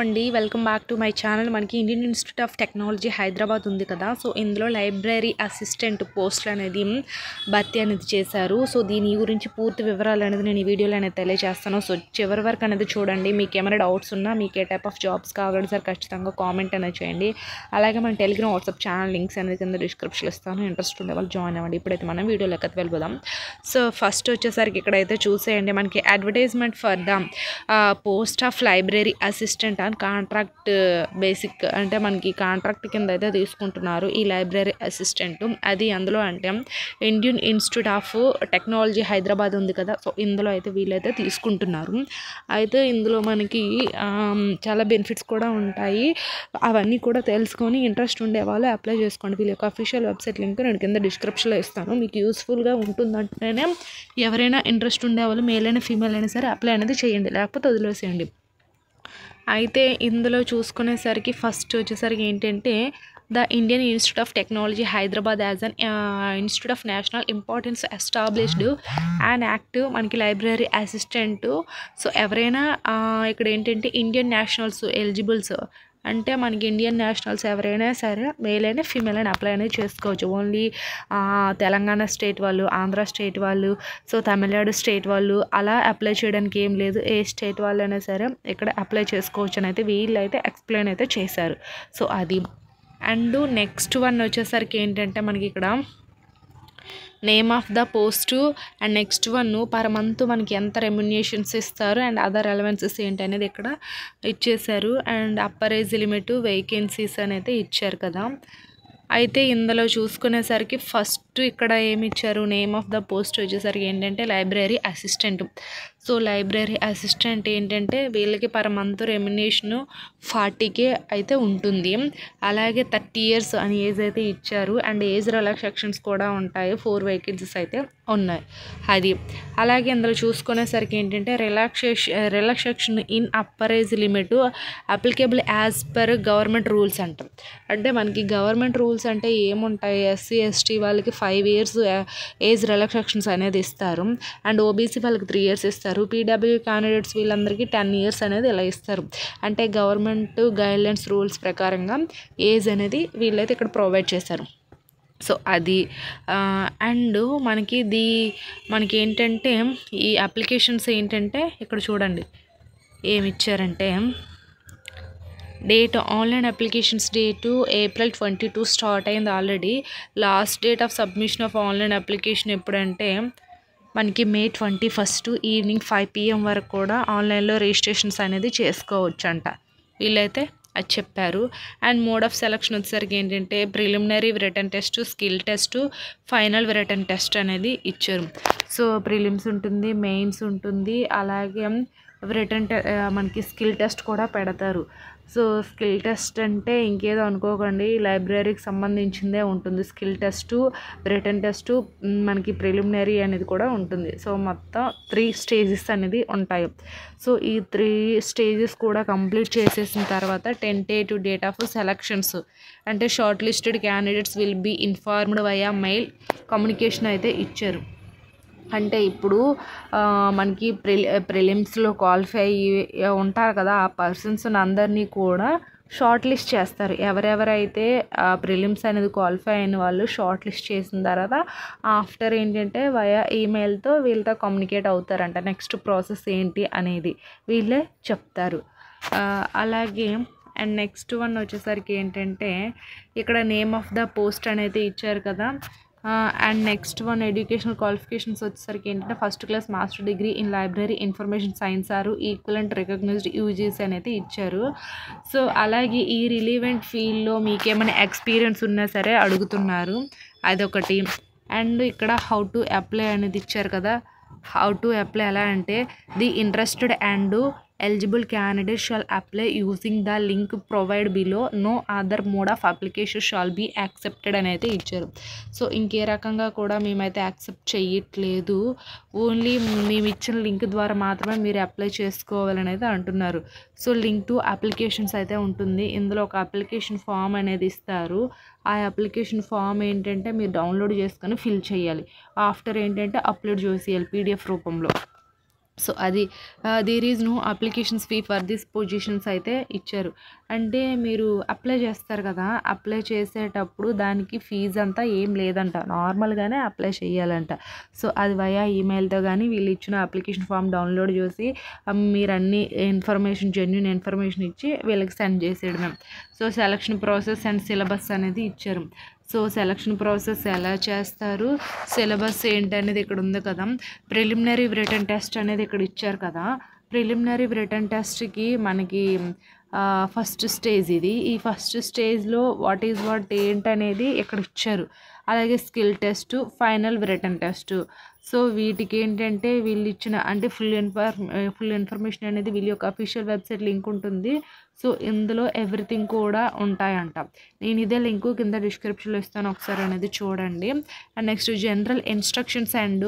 అండి welcome back to my channel. మనకి Indian Institute of Technology Hyderabad ఉంది కదా. సో ఇందులో లైబ్రరీ అసిస్టెంట్ పోస్టులు అనేది భర్తీ అనేది చేశారు. సో దీని గురించి పూర్తి వివరాలు అనేది నేను ఈ వీడియోలో అనేది తెలియజేస్తాను. సో చివరి వరకు అనేది చూడండి. మీకు ఏమైనా డౌట్స్ ఉన్నా, మీకు ఏ టైప్ ఆఫ్ జాబ్స్ కావాలి సార్ ఖచ్చితంగా కామెంట్ అనేది చేయండి. అలాగే మన టెలిగ్రామ్ వాట్సాప్ ఛానల్ లింక్స్ అనేది కింద డిస్క్రిప్షన్లో ఇస్తాను. ఇంట్రెస్ట్ ఉండే వాళ్ళు జాయిన్ అవ్వండి. ఇప్పుడైతే మనం వీడియోలోకి వెళ్ళిపోదాం. సో ఫస్ట్ వచ్చేసరికి ఇక్కడైతే చూసేయండి, మనకి advertisement for the post of library assistant and contract basic, అంటే మనకి కాంట్రాక్ట్ కింద అయితే తీసుకుంటున్నారు ఈ లైబ్రరీ అసిస్టెంట్. అది అందులో అంటే Indian Institute of Technology Hyderabad ఉంది కదా. సో ఇందులో అయితే వీళ్ళైతే తీసుకుంటున్నారు. అయితే ఇందులో మనకి చాలా బెనిఫిట్స్ కూడా ఉంటాయి. అవన్నీ కూడా తెలుసుకొని ఇంట్రెస్ట్ ఉండే వాళ్ళు అప్లై చేసుకోండి. వీళ్ళ యొక్క అఫీషియల్ వెబ్సైట్ లింక్ నేను కింద డిస్క్రిప్షన్లో ఇస్తాను. మీకు యూస్ఫుల్గా ఉంటుందంటేనే ఎవరైనా ఇంట్రెస్ట్ ఉండే వాళ్ళు మేల్ అయినా ఫీమేల్ అయినా సరే అప్లై అనేది చేయండి, లేకపోతే వదిలేసేయండి. అయితే ఇందులో చూసుకునేసరికి ఫస్ట్ వచ్చేసరికి ఏంటంటే the Indian Institute of Technology Hyderabad as an institute of national importance established and active మనకి లైబ్రరీ అసిస్టెంట్. సో ఎవరైనా ఇక్కడ ఏంటంటే ఇండియన్ నేషనల్స్ ఎలిజిబుల్స్, అంటే మనకి ఇండియన్ నేషనల్స్ ఎవరైనా సరే మేల్ అయినా ఫీమేల్ అయినా అప్లై అనేది చేసుకోవచ్చు. ఓన్లీ తెలంగాణ స్టేట్ వాళ్ళు, ఆంధ్ర స్టేట్ వాళ్ళు, సో తమిళనాడు స్టేట్ వాళ్ళు అలా అప్లై చేయడానికి ఏం లేదు. ఏ స్టేట్ వాళ్ళైనా సరే ఇక్కడ అప్లై చేసుకోవచ్చు అని అయితే వీళ్ళు అయితే ఎక్స్ప్లెయిన్ అయితే చేశారు. సో అది. అండ్ నెక్స్ట్ వన్ వచ్చేసరికి ఏంటంటే మనకి ఇక్కడ name of the post and next one per month మనకి ఎంత రెమ్యునేషన్స్ ఇస్తారు అండ్ అదర్ అలవెన్సెస్ ఏంటి అనేది ఇక్కడ ఇచ్చేశారు. And upper age limit, vacancies అనేది ఇచ్చారు కదా. అయితే ఇందులో చూసుకునేసరికి ఫస్ట్ ఇక్కడ ఏమి ఇచ్చారు, నేమ్ ఆఫ్ ద పోస్ట్ వచ్చేసరికి ఏంటంటే library assistant. So library assistant ఏంటంటే వీళ్ళకి పర్ మంత్ రెమ్యునేషన్ 40K అయితే ఉంటుంది. అలాగే 30 years అని ఏజ్ అయితే ఇచ్చారు. అండ్ ఏజ్ రిలాక్సేషన్స్ కూడా ఉంటాయి. 4 వేకెన్సీస్ అయితే ఉన్నాయి. అది. అలాగే ఇందులో చూసుకునేసరికి ఏంటంటే relaxation in upper age limit applicable as per government rules అంటాం. అంటే మనకి గవర్నమెంట్ రూల్స్ అంటే ఏముంటాయి, SC ST వాళ్ళకి 5 years ఏజ్ రిలాక్సేషన్స్ అనేది ఇస్తారు. అండ్ OBC వాళ్ళకి 3 years ఇస్తారు. PW క్యాండిడేట్స్ వీళ్ళందరికీ 10 years అనేది ఇలా ఇస్తారు. అంటే గవర్నమెంట్ గైడ్లైన్స్ రూల్స్ ప్రకారంగా ఏజ్ అనేది వీళ్ళైతే ఇక్కడ ప్రొవైడ్ చేశారు. సో అది. అండ్ మనకి ఏంటంటే ఈ అప్లికేషన్స్ ఏంటంటే ఇక్కడ చూడండి ఏమి ఇచ్చారంటే date online applications date April 22 start అయింది already. Last date of submission of online application ఎప్పుడంటే మనకి May 21 ఈవినింగ్ 5 PM వరకు కూడా ఆన్లైన్లో రిజిస్ట్రేషన్స్ అనేది చేసుకోవచ్చు అంట. వీళ్ళైతే అది చెప్పారు. అండ్ మోడ్ ఆఫ్ సెలక్షన్ వచ్చేసరికి ఏంటంటే preliminary return test, skill test, final return test అనేది ఇచ్చారు. సో ప్రిలిమ్స్ ఉంటుంది, మెయిన్స్ ఉంటుంది, అలాగే రిటర్న్ మనకి స్కిల్ టెస్ట్ కూడా పెడతారు. సో స్కిల్ టెస్ట్ అంటే ఇంకేదో అనుకోకండి, లైబ్రరీకి సంబంధించిందే ఉంటుంది. స్కిల్ టెస్టు, రిటర్న్ టెస్టు, మనకి ప్రిలిమినరీ అనేది కూడా ఉంటుంది. సో మొత్తం 3 stages అనేది ఉంటాయి. సో ఈ 3 stages కూడా కంప్లీట్ చేసేసిన తర్వాత టెంటేటివ్ డేట్ ఆఫ్ సెలక్షన్స్ అంటే short listed candidates will be informed via mail communication అయితే ఇచ్చారు. అంటే ఇప్పుడు మనకి ప్రిలిమ్స్లో క్వాలిఫై ఉంటారు కదా, ఆ పర్సన్స్ అందరినీ కూడా షార్ట్ లిస్ట్ చేస్తారు. ఎవరెవరైతే ప్రిలిమ్స్ అనేది క్వాలిఫై అయిన వాళ్ళు షార్ట్ లిస్ట్ చేసిన తర్వాత ఆఫ్టర్ ఏంటంటే వయా ఈమెయిల్తో వీళ్ళతో కమ్యూనికేట్ అవుతారంట. నెక్స్ట్ ప్రాసెస్ ఏంటి అనేది వీళ్ళే చెప్తారు. అలాగే అండ్ నెక్స్ట్ వన్ వచ్చేసరికి ఏంటంటే ఇక్కడ నేమ్ ఆఫ్ ద పోస్ట్ అనేది ఇచ్చారు కదా. And next one educational qualifications వచ్చేసరికి ఏంటంటే first class master degree in library information science or equivalent recognized UGC అనేది ఇచ్చారు. సో అలాగే ఈ రిలీవెంట్ ఫీల్డ్లో మీకేమైనా ఎక్స్పీరియన్స్ ఉన్నా సరే అడుగుతున్నారు, అదొకటి. అండ్ ఇక్కడ హౌ టు అప్లై అనేది ఇచ్చారు కదా. హౌ టు అప్లై ఎలా అంటే the interested and eligible candidate shall apply using the link provided below. No other mode of application shall be accepted అని అయితే ఇచ్చారు. సో ఇంకే రకంగా కూడా మేమైతే యాక్సెప్ట్ చేయట్లేదు, ఓన్లీ మేము ఇచ్చిన లింక్ ద్వారా మాత్రమే మీరు అప్లై చేసుకోవాలని అయితే అంటున్నారు. సో లింక్ టు అప్లికేషన్స్ అయితే ఉంటుంది. ఇందులో ఒక అప్లికేషన్ ఫామ్ అనేది ఇస్తారు. ఆ అప్లికేషన్ ఫామ్ ఏంటంటే మీరు డౌన్లోడ్ చేసుకొని ఫిల్ చేయాలి. ఆఫ్టర్ ఏంటంటే అప్లోడ్ చేసేయాలి PDF రూపంలో. సో అది there is no applications fee for this positions అయితే ఇచ్చారు. అంటే మీరు అప్లై చేస్తారు కదా, అప్లై చేసేటప్పుడు దానికి ఫీజు అంతా ఏం లేదంట, నార్మల్గానే అప్లై చేయాలంట. సో అది వయా ఈమెయిల్తో కానీ వీళ్ళు ఇచ్చిన అప్లికేషన్ ఫామ్ డౌన్లోడ్ చేసి మీరు అన్ని జెన్యూన్ ఇన్ఫర్మేషన్ ఇచ్చి వీళ్ళకి సెండ్ చేసేయడమే. So selection process and syllabus అనేది ఇచ్చారు. సో సెలక్షన్ ప్రాసెస్ ఎలా చేస్తారు, సిలబస్ ఏంటనేది ఇక్కడ ఉంది కదా. ప్రిలిమినరీ రిటన్ టెస్ట్ అనేది ఇక్కడ ఇచ్చారు కదా. ప్రిలిమినరీ రిటన్ టెస్ట్కి మనకి ఫస్ట్ స్టేజ్ ఇది. ఈ ఫస్ట్ స్టేజ్లో వాట్ ఏంటనేది ఇక్కడ ఇచ్చారు. అలాగే skill test, final written test. So వీటికి ఏంటంటే వీళ్ళు ఇచ్చిన అంటే ఫుల్ ఇన్ఫర్మేషన్ అనేది వీళ్ళ యొక్క అఫీషియల్ వెబ్సైట్ లింక్ ఉంటుంది. సో ఇందులో ఎవ్రీథింగ్ కూడా ఉంటాయంట. నేను ఇదే లింకు కింద డిస్క్రిప్షన్లో ఇస్తాను, ఒకసారి అనేది చూడండి. And next general instructions and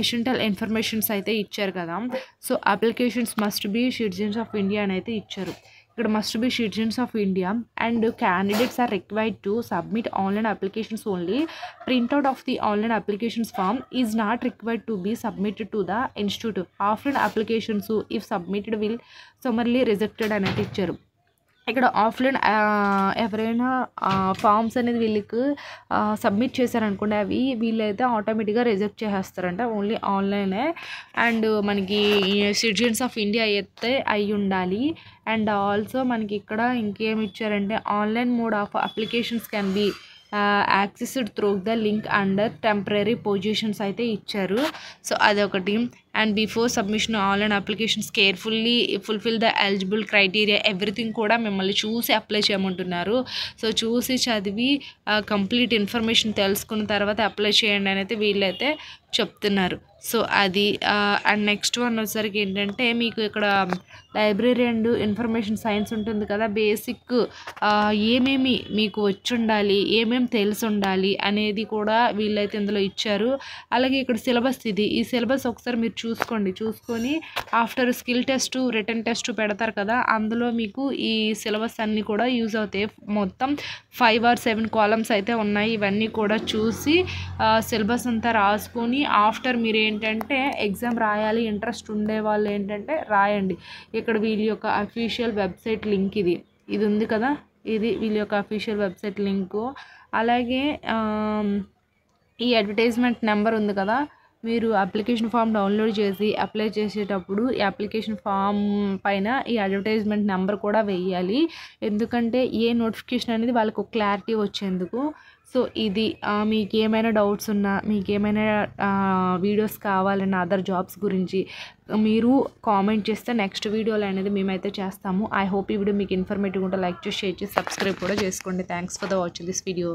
essential informations అయితే ఇచ్చారు కదా. So applications must be citizens of India అని అయితే ఇచ్చారు. ఇక్కడ must be citizens of India and candidates are required to submit online applications only. Printout of the online applications form is not required to be submitted to the institute. Offline applications if submitted will summarily rejected అనేది ఇచ్చారు. ఇక్కడ offline ఎవరైనా forms అనేది వీళ్ళకి submit చేశారనుకోండి, అవి వీళ్ళైతే ఆటోమేటిక్గా రిజెక్ట్ చేసేస్తారంట. ఓన్లీ ఆన్లైనే. అండ్ మనకి సిటిజన్స్ ఆఫ్ ఇండియా అయితే అయి ఉండాలి. అండ్ ఆల్సో మనకి ఇక్కడ ఇంకేమి ఇచ్చారంటే online mode of applications can be accessed through the link under temporary positions అయితే ఇచ్చారు. సో అదొకటి. And before submission online applications carefully fulfil the eligible criteria. Everything కూడా మిమ్మల్ని చూసి అప్లై చేయమంటున్నారు. సో చూసి చదివి కంప్లీట్ ఇన్ఫర్మేషన్ తెలుసుకున్న తర్వాత అప్లై చేయండి అని అయితే వీళ్ళైతే చెప్తున్నారు. సో అది. అండ్ నెక్స్ట్ వన్ వచ్చేసరికి ఏంటంటే మీకు ఇక్కడ లైబ్రరీ అండ్ ఇన్ఫర్మేషన్ సైన్స్ ఉంటుంది కదా. బేసిక్ ఏమేమి మీకు వచ్చి ఉండాలి, ఏమేమి తెలిసి ఉండాలి అనేది కూడా వీళ్ళైతే ఇందులో ఇచ్చారు. అలాగే ఇక్కడ సిలబస్ ఇది. ఈ సిలబస్ ఒకసారి మీరు చూసుకొని after skill test, written test పెడతారు కదా, అందులో మీకు ఈ సిలబస్ అన్నీ కూడా యూజ్ అవుతాయి. మొత్తం 5 or 7 కాలమ్స్ అయితే ఉన్నాయి. ఇవన్నీ కూడా చూసి సిలబస్ అంతా రాసుకొని ఆఫ్టర్ మీరు ఏంటంటే ఎగ్జామ్ రాయాలి ఇంట్రెస్ట్ ఉండే వాళ్ళు ఏంటంటే రాయండి. ఇక్కడ వీళ్ళ యొక్క అఫీషియల్ వెబ్సైట్ లింక్ ఇది ఉంది కదా, ఇది వీళ్ళ యొక్క అఫీషియల్ వెబ్సైట్ లింకు. అలాగే ఈ అడ్వర్టైజ్మెంట్ నెంబర్ ఉంది కదా, మీరు అప్లికేషన్ ఫామ్ డౌన్లోడ్ చేసి అప్లై చేసేటప్పుడు ఈ అప్లికేషన్ ఫామ్ పైన ఈ అడ్వర్టైజ్మెంట్ నెంబర్ కూడా వేయాలి. ఎందుకంటే ఏ నోటిఫికేషన్ అనేది వాళ్ళకు క్లారిటీ వచ్చేందుకు. సో ఇది. మీకు ఏమైనా డౌట్స్ ఉన్నా, మీకు ఏమైనా వీడియోస్ కావాలన్నా అదర్ జాబ్స్ గురించి మీరు కామెంట్ చేస్తే నెక్స్ట్ వీడియోలో అనేది మేమైతే చేస్తాము. ఐ హోప్ ఈ వీడియో మీకు ఇన్ఫర్మేటివ్ ఉంటే లైక్ చేసి, షేర్ చేసి, సబ్స్క్రైబ్ కూడా చేసుకోండి. Thanks for the watching this video.